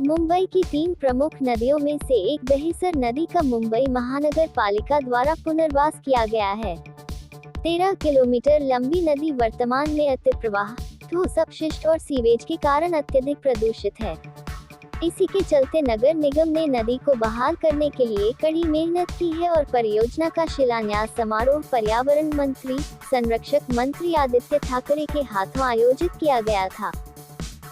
मुंबई की 3 प्रमुख नदियों में से एक दहिसर नदी का मुंबई महानगर पालिका द्वारा पुनर्वास किया गया है। 13 किलोमीटर लंबी नदी वर्तमान में अतिप्रवाह, ठोस अपशिष्ट और सीवेज के कारण अत्यधिक प्रदूषित है। इसी के चलते नगर निगम ने नदी को बहाल करने के लिए कड़ी मेहनत की है और परियोजना का शिलान्यास समारोह पर्यावरण मंत्री, संरक्षक मंत्री आदित्य ठाकरे के हाथों आयोजित किया गया था।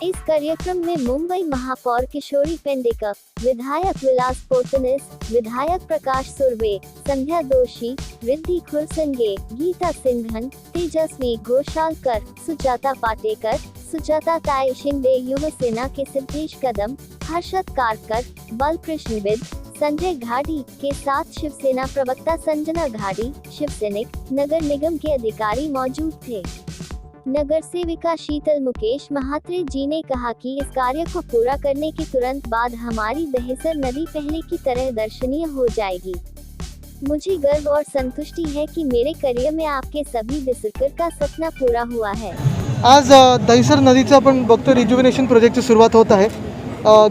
इस कार्यक्रम में मुंबई महापौर किशोरी पेंडेकर, विधायक विलास पोतनीस, विधायक प्रकाश सुर्वे, संध्या दोषी, रिद्धि खुरसंगे, गीता सिंघन, तेजस्वी घोषालकर, सुजाता पाटेकर, सुजाता ताई शिंदे, युवा सेना के सिद्धेश कदम, हर्षद कारकर, बलकृष्ण बिद, संजय घाटी के साथ शिवसेना प्रवक्ता संजना घाटी, शिवसैनिक, नगर निगम के अधिकारी मौजूद थे। नगर सेविका शीतल मुकेश महात्रे जी ने कहा कि इस कार्य को पूरा करने के तुरंत बाद हमारी दहिसर नदी पहले की तरह दर्शनीय हो जाएगी। मुझे गर्व और संतुष्टि है कि मेरे करियर में आपके सभी दिसकर का सपना पूरा हुआ है। आज दहिसर नदीचा आपण बघतो रिज्युव्हिनेशन प्रोजेक्टची सुरुवात होत आहे।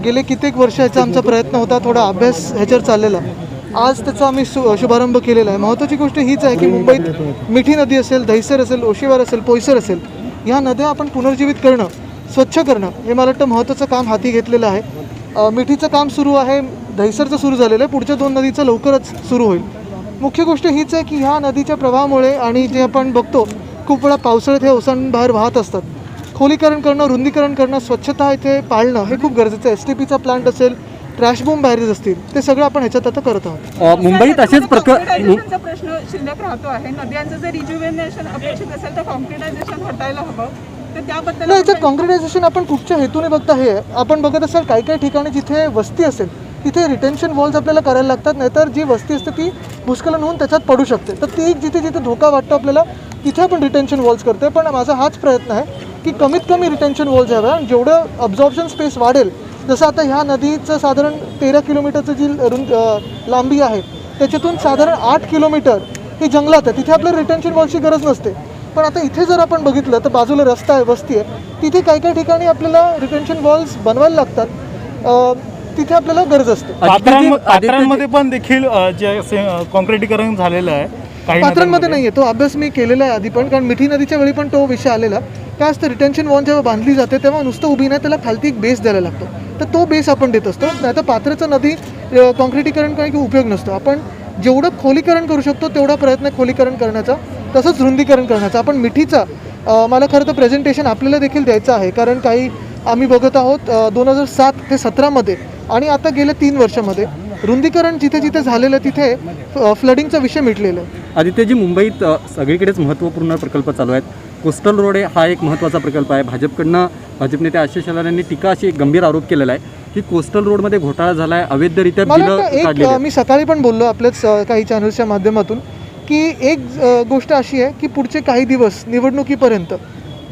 गेले कित्येक वर्ष ह्याचा आमचा प्रयत्न होता, थोडा अभ्यास ह्याच्यावर चाललेला। आज त्याचा आम्ही शुभारंभ केलेला आहे। महत्त्वाची गोष्ट हीच आहे की मुंबईत मिठी नदी असेल, दहिसर असेल, ओशीवार असेल, पोयसर असेल, ह्या नद्या आपण पुनर्जीवित करणं, स्वच्छ करणं हे मला वाटतं महत्त्वाचं काम हाती घेतलेलं आहे। मिठीचं काम सुरू आहे, दहिसरचं सुरू झालेलं आहे, पुढच्या 2 नदीचं लवकरच सुरू होईल। मुख्य गोष्ट हीच आहे की ह्या नदीच्या प्रवाहामुळे आणि जे आपण बघतो खूप वेळा पावसाळ्यात हे ओसांबाहेर वाहत असतात, खोलीकरण करणं, रुंदीकरण करणं, स्वच्छता इथे पाळणं हे खूप गरजेचं आहे। STPचा प्लांट असेल, ट्रॅश बॉम्ब बाहेर असतील, ते सगळं आपण ह्याच्यात आता करत आहोत। मुंबईत असेच कॉन्क्रिटायझेशनचा प्रश्न शिल्लक राहतो आहे। नद्यांचं जर रिज्युव्हिनेशन अपेक्षित असेल तर कॉन्क्रिटायझेशन हटायला हवं, तर त्याबद्दल नाही, याच्यात कॉन्क्रिटायझेशन आपण कुठच्या हेतूने बघता हे आपण बघत असाल काही काही ठिकाणी जिथे वस्ती असेल तिथे रिटेन्शन वॉल्स आपल्याला करायला लागतात, नाहीतर जी वस्ती असते ती भूस्खलन होऊन त्याच्यात पडू शकते। तर ती जिथे जिथे धोका वाटतो आपल्याला तिथे आपण रिटेन्शन वॉल्स करतोय। पण माझा हाच प्रयत्न आहे की कमीत कमी रिटेन्शन वॉल्स हव्या, जेवढं अब्झॉर्प्शन स्पेस वाढेल, जसं आता ह्या नदीचं साधारण 13 किलोमीटरचं जी लांबी आहे त्याच्यातून साधारण 8 किलोमीटर ही जंगलात आहे, तिथे आपल्याला रिटेन्शन वॉल्सची गरज नसते। पण आता इथे जर आपण बघितलं तर बाजूला रस्ता आहे, वस्ती आहे, तिथे काही काही ठिकाणी आपल्याला रिटेन्शन वॉल्स बनवायला लागतात, तिथे आपल्याला गरज असते। पात्रांमध्ये पण देखील जे कॉन्क्रिटीकरण झालेलं आहे, पात्रांमध्ये नाही आहे, तो अभ्यास मी केलेला आहे आधी पण, कारण मिठी नदीच्या वेळी पण तो विषय आलेला। काय असतं, रिटेन्शन वॉल जेव्हा बांधली जाते तेव्हा नुसतं उभी नाही, त्याला खालती एक बेस द्यायला लागतो, तर तो बेस आपण देत असतो। नाही तर पात्राचं नदी कॉन्क्रिटीकरण काही उपयोग नसतो। आपण जेवढं खोलीकरण करू शकतो तेवढा प्रयत्न खोलीकरण करण्याचा, तसंच रुंदीकरण करण्याचा। आपण मिठीचा मला खरं तर प्रेझेंटेशन आपल्याला देखील द्यायचं आहे, कारण काही आम्ही बघत आहोत 2007 ते 17मध्ये आणि आता गेल्या 3 वर्षामध्ये रुंदीकरण जिथे जिथे झालेलं तिथे फ्लडिंगचा विषय मिटलेला आहे। आदित्यजी, मुंबईत सगळीकडेच महत्त्वपूर्ण प्रकल्प चालू आहेत। कोस्टल रोड हा एक महत्त्वाचा प्रकल्प आहे। भाजप नेते आशिष शेलार यांनी टीका अशी गंभीर आरोप केलेला आहे की कोस्टल रोडमध्ये घोटाळा झाला आहे, अवैधरित्या बिलं काढलेली आहेत। मी सकाळी पण बोललो आपल्याच काही चॅनल्सच्या माध्यमातून की एक गोष्ट अशी आहे की पुढचे काही दिवस निवडणुकीपर्यंत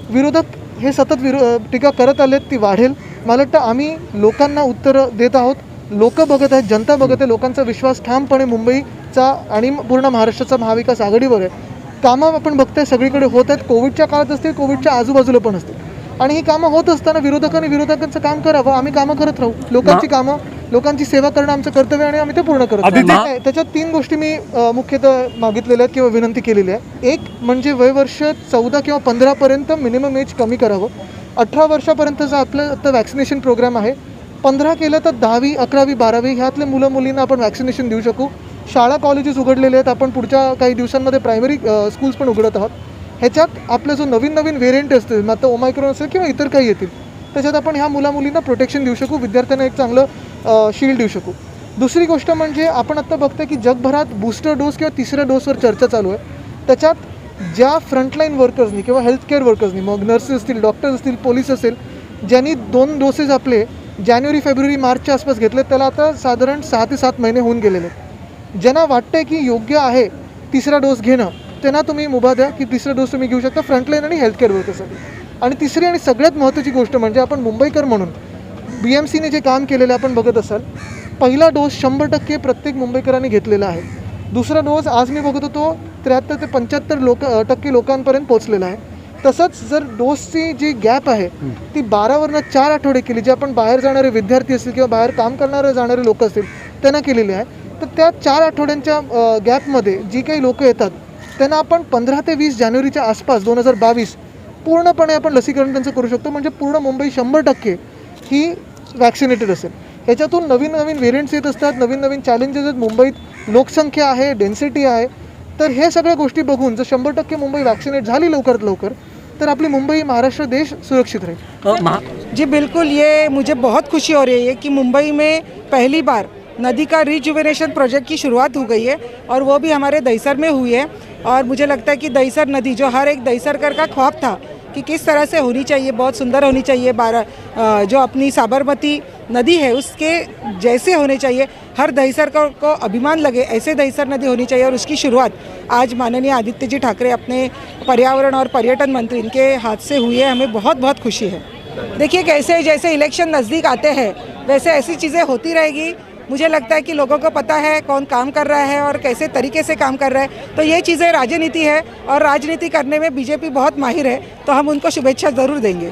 विरोधक हे सतत टीका करत आलेत, ती वाढेल। मला वाटतं आम्ही लोकांना उत्तरं देत आहोत, लोक बघत आहेत, जनता बघत आहे, लोकांचा विश्वास ठामपणे मुंबईचा आणि पूर्ण महाराष्ट्राचा महाविकास आघाडीवर आहे। कामं आपण बघताय सगळीकडे होत आहेत, कोविडच्या काळात असतील, कोविडच्या आजूबाजूला पण असतील, आणि ही कामं होत असताना विरोधकांचं काम करावं, आम्ही कामं करत राहू। लोकांची कामं, लोकांची सेवा करणं आमचं कर्तव्य आणि आम्ही ते पूर्ण करत राहू। त्याच्यात 3 गोष्टी मी मुख्यतः मागितलेल्या आहेत किंवा विनंती केलेली आहे। एक म्हणजे वयवर्ष 14 किंवा 15 पर्यंत मिनिमम एज कमी करावं। 18 वर्षापर्यंतचा आपलं आता वॅक्सिनेशन प्रोग्राम आहे, 15 केलं तर 10वी, 11वी, 12वी ह्यातले मुलं मुलींना आपण वॅक्सिनेशन देऊ शकू। शाळा कॉलेजेस उघडलेले आहेत, आपण पुढच्या काही दिवसांमध्ये प्रायमरी स्कूल्स पण उघडत आहोत। ह्याच्यात आपलं जो नवीन व्हेरियंट असतील, मग आता ओमायक्रॉन असेल किंवा इतर काही येतील, त्याच्यात आपण ह्या मुलींना प्रोटेक्शन देऊ शकू, विद्यार्थ्यांना एक चांगलं शील्ड देऊ शकू। दुसरी गोष्ट म्हणजे आपण आत्ता बघतोय की जगभरात बूस्टर डोस किंवा तिसऱ्या डोसवर चर्चा चालू आहे। त्याच्यात ज्या फ्रंटलाईन वर्कर्सनी किंवा हेल्थकेअर वर्कर्सनी, मग नर्सेस असतील, डॉक्टर्स असतील, पोलीस असेल, ज्यांनी 2 डोसेस आपले जानेवारी, फेब्रुवारी, मार्चच्या आसपास घेतले, त्याला आता साधारण 6 ते 7 महिने होऊन गेलेले आहेत। ज्यांना वाटतंय की योग्य आहे तिसरा डोस घेणं, त्यांना तुम्ही मुभा द्या की तिसरा डोस तुम्ही घेऊ शकता, फ्रंटलाईन आणि हेल्थकेअर वर्कर्ससाठी। आणि तिसरी आणि सगळ्यात महत्त्वाची गोष्ट म्हणजे आपण मुंबईकर म्हणून BMCने जे काम केलेलं आपण बघत असाल, पहिला डोस 100% प्रत्येक मुंबईकरांनी घेतलेला आहे। दुसरा डोस आज मी बघत होतो 73 ते 75% लोकांपर्यंत पोहोचलेला आहे। तसंच जर डोसची जी गॅप आहे ती 12वरनं 4 आठवडे केली, जे आपण बाहेर जाणारे विद्यार्थी असतील किंवा बाहेर काम करणारे जाणारे लोक असतील त्यांना केलेली आहे, तर त्या 4 आठवड्यांच्या गॅपमध्ये जी काही लोकं येतात त्यांना आपण 15 ते 20 जानेवारीच्या आसपास 2022 पूर्णपणे आपण लसीकरण त्यांचं करू शकतो. म्हणजे पूर्ण मुंबई 100% ही वॅक्सिनेटेड असेल. ह्याच्यातून नवीन नवीन व्हेरियंट्स येत असतात, नवीन नवीन चॅलेंजेस आहेत. मुंबईत लोकसंख्या आहे, डेन्सिटी आहे, तर हे सगळ्या गोष्टी बघून जर 100% मुंबई वॅक्सिनेट झाली लवकरात लवकर तर आपली मुंबई, महाराष्ट्र, देश सुरक्षित राहील. जी बिल्कुल, ये मुझे बहुत खुशी हो रही है कि मुंबई में पहली बार नदी का रिजुवेनेशन प्रोजेक्ट की शुरुआत हो गई है और वो भी हमारे दहीसर में हुई है. और मुझे लगता है कि दहीसर नदी जो हर एक दहीसरकर का ख्वाब था कि किस तरह से होनी चाहिए, बहुत सुंदर होनी चाहिए, जो अपनी साबरमती नदी है उसके जैसे होने चाहिए, हर दहीसरकर को अभिमान लगे ऐसे दहीसर नदी होनी चाहिए. और उसकी शुरुआत आज माननीय आदित्य जी ठाकरे अपने पर्यावरण और पर्यटन मंत्री इनके हाथ से हुई है. हमें बहुत बहुत खुशी है. देखिए कैसे जैसे इलेक्शन नज़दीक आते हैं वैसे ऐसी चीज़ें होती रहेगी. मुझे लगता है कि लोगों को पता है कौन काम कर रहा है और कैसे तरीके से काम कर रहा है, तो ये चीज़ें राजनीति है और राजनीति करने में बीजेपी बहुत माहिर है, तो हम उनको शुभेच्छा ज़रूर देंगे.